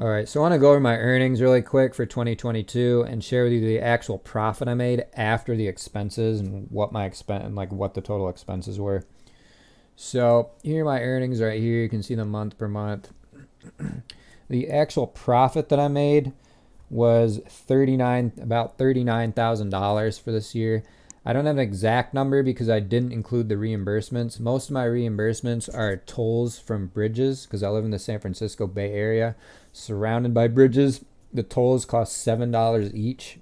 All right, so I want to go over my earnings really quick for 2022 and share with you the actual profit I made after the expenses and what my expense and like what the total expenses were. So here are my earnings right here. You can see the month per month. The actual profit that I made was about $39,000 for this year. I don't have an exact number because I didn't include the reimbursements. Most of my reimbursements are tolls from bridges because I live in the San Francisco Bay Area, surrounded by bridges. The tolls cost $7 each.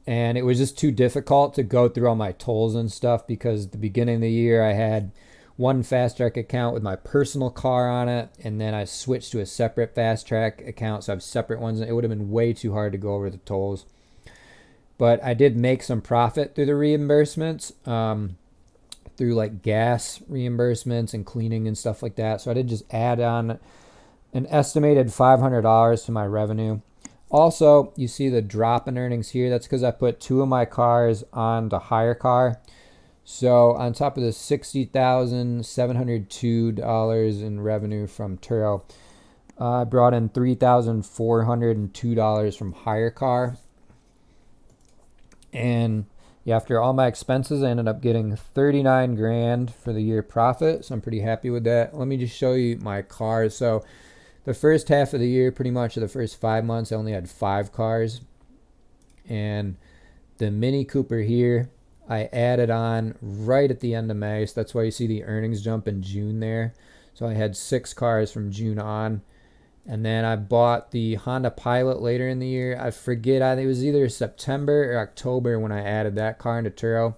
And it was just too difficult to go through all my tolls and stuff because at the beginning of the year I had one fast track account with my personal car on it, and then I switched to a separate fast track account, so I have separate ones. It would have been way too hard to go over the tolls, but I did make some profit through the reimbursements, through like gas reimbursements and cleaning and stuff like that. So I did just add on an estimated $500 to my revenue. Also, you see the drop in earnings here. That's because I put two of my cars on the hire car. So on top of the $60,702 in revenue from Turo, I brought in $3,402 from hire car. And after all my expenses, I ended up getting 39 grand for the year profit. So I'm pretty happy with that. Let me just show you my cars. So the first half of the year, pretty much the first 5 months, I only had 5 cars. And the Mini Cooper here, I added on right at the end of May. So that's why you see the earnings jump in June there. So I had 6 cars from June on. And then I bought the Honda Pilot later in the year. I forget, it was either September or October when I added that car into Turo.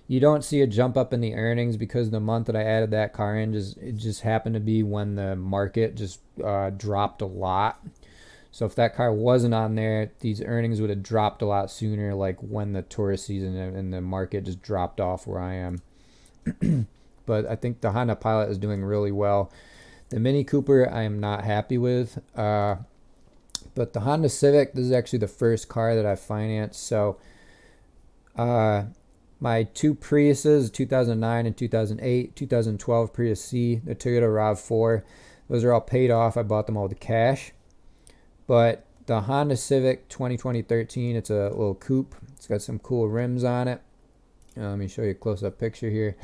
You don't see a jump up in the earnings because the month that I added that car in, it just happened to be when the market just dropped a lot. So if that car wasn't on there, these earnings would have dropped a lot sooner, like when the tourist season and the market just dropped off where I am. But I think the Honda Pilot is doing really well. The Mini Cooper I am not happy with. But the Honda Civic, this is actually the first car that I financed. So my two Priuses, 2009 and 2008, 2012 Prius C, the Toyota RAV4, those are all paid off. I bought them all with cash. But the Honda Civic 2013, it's a little coupe. It's got some cool rims on it. Let me show you a close-up picture here.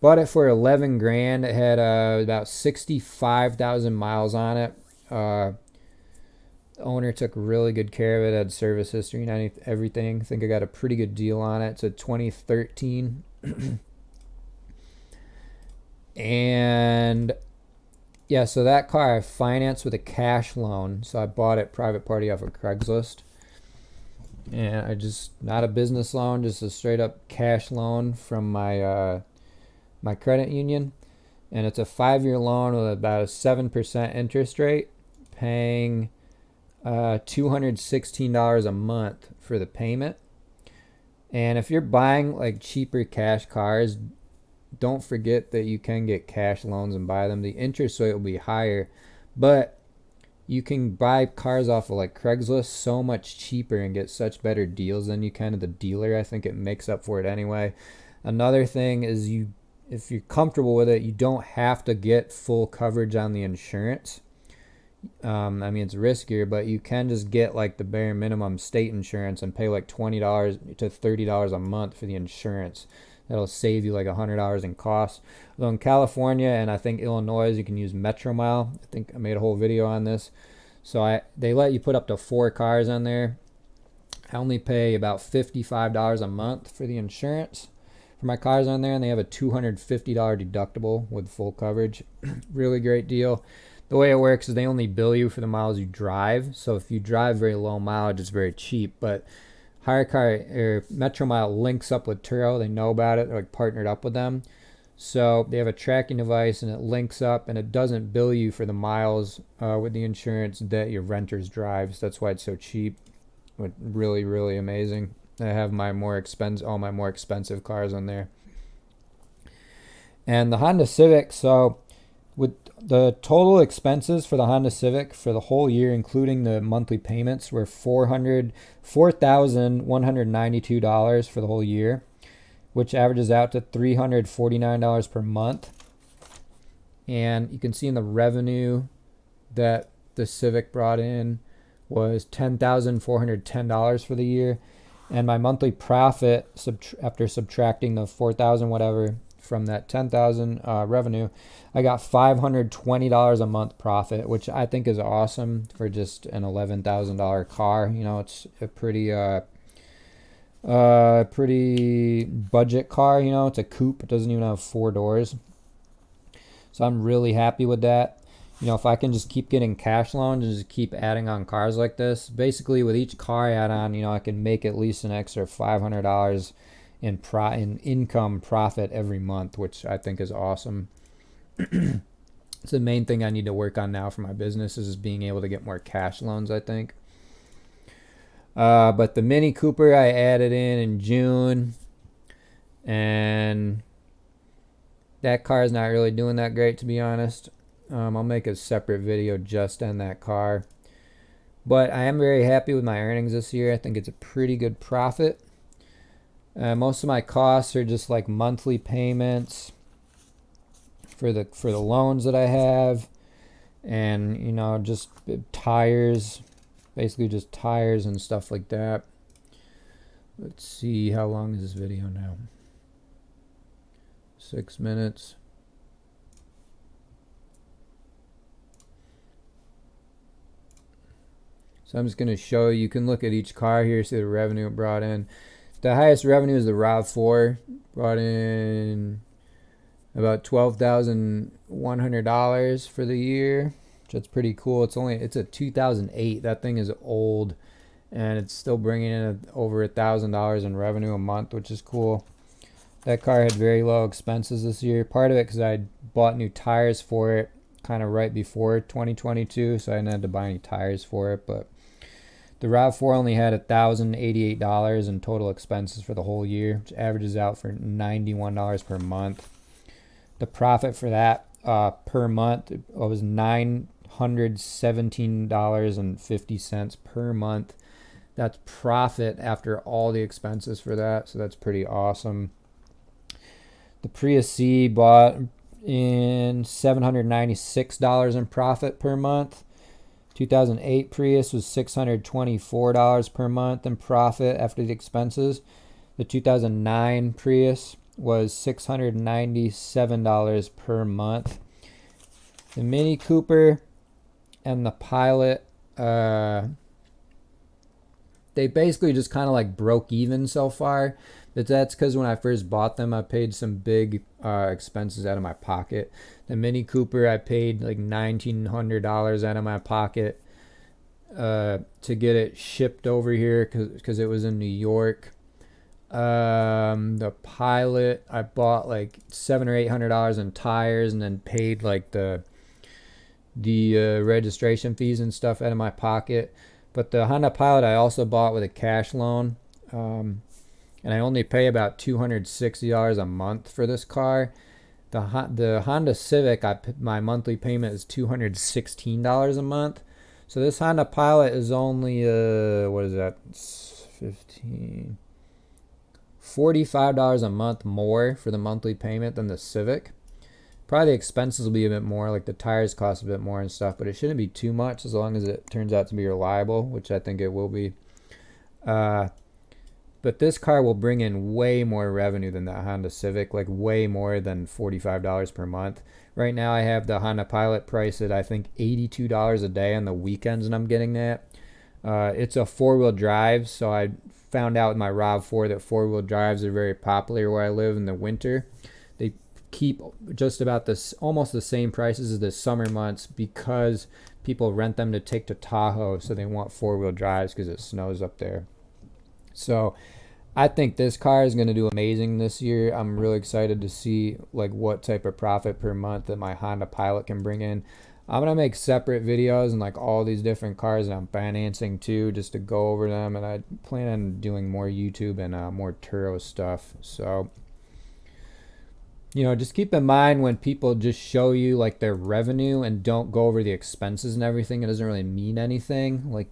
Bought it for 11 grand. It had about 65,000 miles on it. The owner took really good care of it. It had service history and everything. I think I got a pretty good deal on it. It's a 2013. And yeah, so that car I financed with a cash loan. So I bought it private party off of Craigslist. And I just, not a business loan, just a straight up cash loan from my credit union. And it's a 5-year loan with about a 7% interest rate, paying $216 a month for the payment. And if you're buying like cheaper cash cars, don't forget that you can get cash loans and buy them. The interest rate will be higher, but you can buy cars off of like Craigslist so much cheaper and get such better deals than you can at the dealer. I think it makes up for it anyway. Another thing is, if you're comfortable with it, you don't have to get full coverage on the insurance. I mean, it's riskier, but you can just get like the bare minimum state insurance and pay like $20 to $30 a month for the insurance. That'll save you like $100 in costs. Although in California and I think Illinois, you can use Metro Mile. I think I made a whole video on this. So they let you put up to 4 cars on there. I only pay about $55 a month for the insurance for my cars on there, and they have a $250 deductible with full coverage. Really great deal. The way it works is they only bill you for the miles you drive. So if you drive very low mileage, it's very cheap. But Hire Car or Metro Mile links up with Turo. They know about it. They're like partnered up with them. So they have a tracking device and it links up, and it doesn't bill you for the miles with the insurance that your renters drive. So that's why it's so cheap. Really, really amazing. I have all my more expensive cars on there. And the Honda Civic, so with the total expenses for the Honda Civic for the whole year, including the monthly payments, were $4,192 for the whole year, which averages out to $349 per month. And you can see in the revenue that the Civic brought in was $10,410 for the year, and my monthly profit after subtracting the 4,000 whatever from that 10,000 revenue, I got $520 a month profit, which I think is awesome for just an $11,000 car. You know, it's a pretty pretty budget car. You know, it's a coupe. It doesn't even have 4 doors. So I'm really happy with that. You know, if I can just keep getting cash loans and just keep adding on cars like this, basically with each car I add on, you know, I can make at least an extra $500 in income profit every month, which I think is awesome. It's the main thing I need to work on now for my business, is being able to get more cash loans, I think. But the Mini Cooper I added in June, and that car is not really doing that great, to be honest. I'll make a separate video just on that car. But I am very happy with my earnings this year. I think it's a pretty good profit. Most of my costs are just like monthly payments for the loans that I have, and you know, just tires, basically just tires and stuff like that. Let's see, how long is this video now? 6 minutes. So I'm just going to show you. You can look at each car here, see the revenue it brought in. The highest revenue is the RAV4, brought in about $12,100 for the year, which is pretty cool. It's a 2008. That thing is old, and it's still bringing in over $1,000 in revenue a month, which is cool. That car had very low expenses this year. Part of it because I bought new tires for it kind of right before 2022, so I didn't have to buy any tires for it. But the RAV4 only had $1,088 in total expenses for the whole year, which averages out for $91 per month. The profit for that per month was $917.50 per month. That's profit after all the expenses for that, so that's pretty awesome. The Prius C bought in $796 in profit per month. 2008 Prius was $624 per month in profit after the expenses. The 2009 Prius was $697 per month. The Mini Cooper and the Pilot, they basically just kind of like broke even so far. But that's because when I first bought them, I paid some big expenses out of my pocket. The Mini Cooper, I paid like $1,900 out of my pocket to get it shipped over here because it was in New York. The Pilot, I bought like $700 or $800 in tires, and then paid like the registration fees and stuff out of my pocket. But the Honda Pilot I also bought with a cash loan. And I only pay about $260 a month for this car. The Honda Civic, my monthly payment is $216 a month. So this Honda Pilot is only what is that? $45 a month more for the monthly payment than the Civic. Probably the expenses will be a bit more, like the tires cost a bit more and stuff, but it shouldn't be too much as long as it turns out to be reliable, which I think it will be. But this car will bring in way more revenue than the Honda Civic, like way more than $45 per month. Right now I have the Honda Pilot priced at I think $82 a day on the weekends, and I'm getting that. It's a 4-wheel drive, so I found out with my RAV4 that 4-wheel drives are very popular where I live in the winter. They keep just about this, almost the same prices as the summer months, because people rent them to take to Tahoe, so they want 4-wheel drives because it snows up there. So I think this car is going to do amazing this year. I'm really excited to see like what type of profit per month that my Honda Pilot can bring in. I'm going to make separate videos and like all these different cars that I'm financing too, just to go over them. And I plan on doing more YouTube and more Turo stuff. So, you know, just keep in mind when people just show you like their revenue and don't go over the expenses and everything, it doesn't really mean anything. Like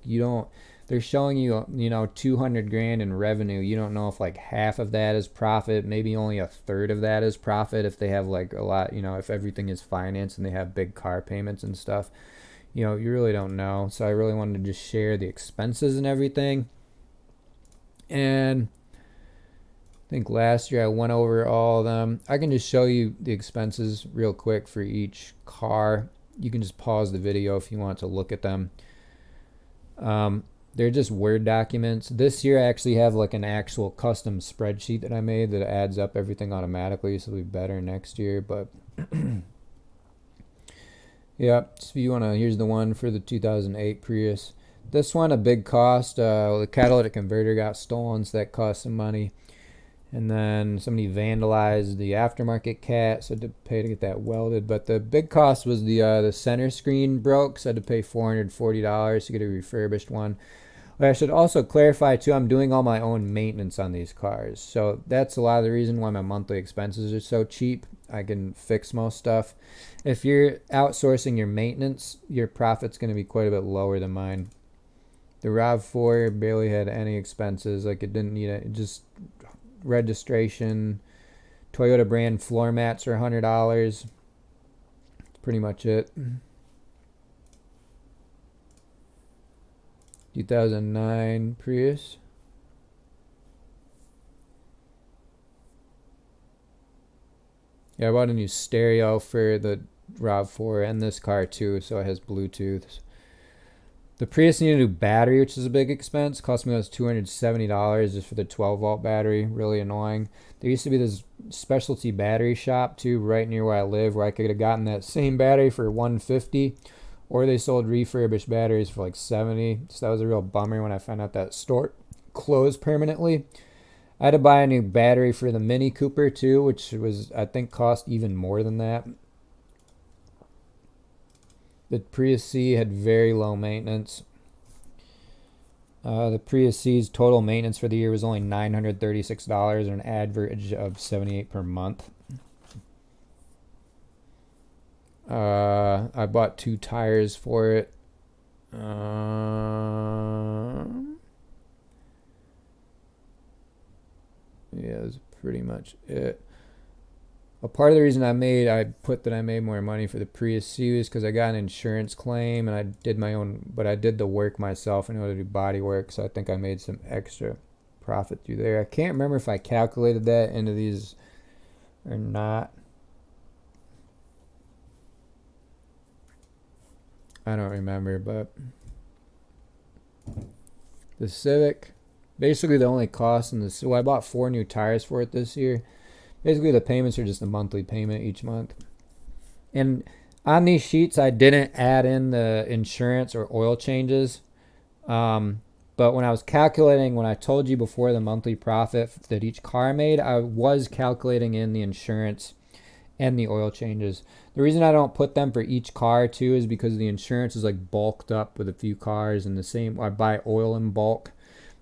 they're showing you, you know, 200 grand in revenue. You don't know if like half of that is profit, maybe only a third of that is profit if they have like a lot, you know, if everything is financed and they have big car payments and stuff. you really don't know. So I really wanted to just share the expenses and everything. And I think last year I went over all of them. I can just show you the expenses real quick for each car. You can just pause the video if you want to look at them. They're just Word documents. This year I actually have like an actual custom spreadsheet that I made that adds up everything automatically, so it'll be better next year. But yeah, so if you want to, here's the one for the 2008 Prius. This one, a big cost. The catalytic converter got stolen, so that cost some money. And then somebody vandalized the aftermarket cat, so I had to pay to get that welded. But the big cost was the center screen broke, so I had to pay $440 to get a refurbished one. But I should also clarify too, I'm doing all my own maintenance on these cars. So that's a lot of the reason why my monthly expenses are so cheap. I can fix most stuff. If you're outsourcing your maintenance, your profit's going to be quite a bit lower than mine. The RAV4 barely had any expenses. Like, it didn't need it. Just registration. Toyota brand floor mats are $100. That's pretty much it. 2009 Prius. Yeah, I bought a new stereo for the RAV4 and this car too, so it has Bluetooth. The Prius needed a new battery, which is a big expense. Cost me almost $270 just for the 12-volt battery. Really annoying. There used to be this specialty battery shop too, right near where I live, where I could have gotten that same battery for $150. Or they sold refurbished batteries for like $70. So that was a real bummer when I found out that store closed permanently. I had to buy a new battery for the Mini Cooper too, which was, I think, cost even more than that. The Prius C had very low maintenance. The Prius C's total maintenance for the year was only $936 and an average of $78 per month. I bought 2 tires for it. Yeah, that's pretty much it. A part of the reason I made more money for the Prius C is because I got an insurance claim and I did my own, but I did the work myself in order to do body work, so I think I made some extra profit through there. I can't remember if I calculated that into these or not. I don't remember, but the Civic, basically the only cost in this, I bought 4 new tires for it this year. Basically the payments are just a monthly payment each month. And on these sheets, I didn't add in the insurance or oil changes. But when I was calculating, when I told you before the monthly profit that each car made, I was calculating in the insurance and the oil changes. The reason I don't put them for each car too is because the insurance is like bulked up with a few cars, and the same, I buy oil in bulk.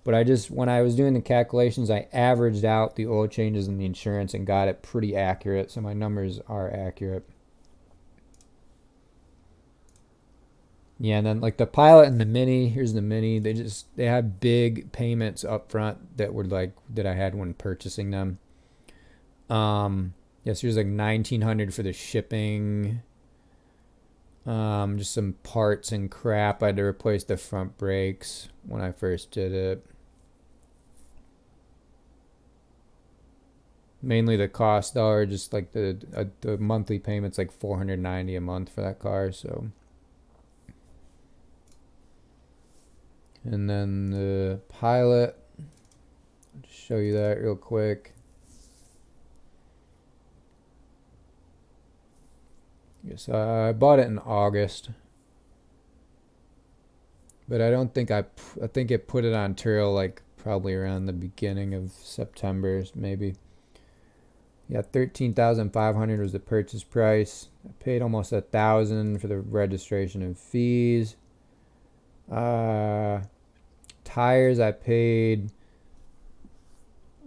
But when I was doing the calculations, I averaged out the oil changes and the insurance and got it pretty accurate. So my numbers are accurate. Yeah, and then like the Pilot and the Mini, here's the Mini. They had big payments up front that I had when purchasing them. Yes, here's like $1,900 for the shipping. Just some parts and crap. I had to replace the front brakes when I first did it. Mainly the cost though, are just like the monthly payments like $490 a month for that car. So, and then the Pilot. I'll just show you that real quick. Yes, I bought it in August, but I don't think I think it put it on Turo like probably around the beginning of September, maybe. Yeah, $13,500 was the purchase price. I paid almost $1,000 for the registration and fees. Tires, I paid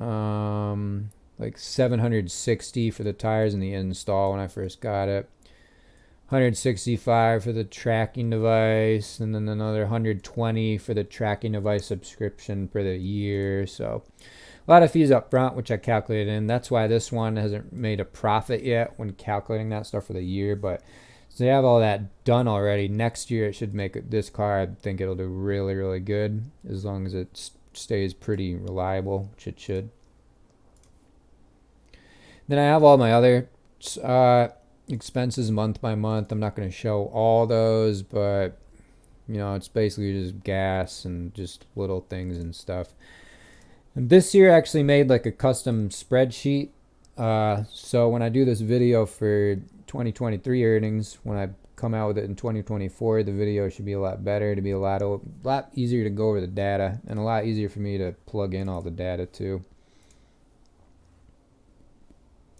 like $760 for the tires and the install when I first got it. $165 for the tracking device, and then another $120 for the tracking device subscription for the year. So a lot of fees up front, which I calculated in. That's why this one hasn't made a profit yet when calculating that stuff for the year, but So you have all that done already. Next year it should make this car, I think it'll do really, really good as long as it stays pretty reliable, which it should. Then I have all my other expenses month by month. I'm not going to show all those, but it's basically just gas and just little things and stuff. And this year I actually made like a custom spreadsheet. So when I do this video for 2023 earnings, when I come out with it in 2024, the video should be a lot better, to be a lot easier to go over the data, and a lot easier for me to plug in all the data too.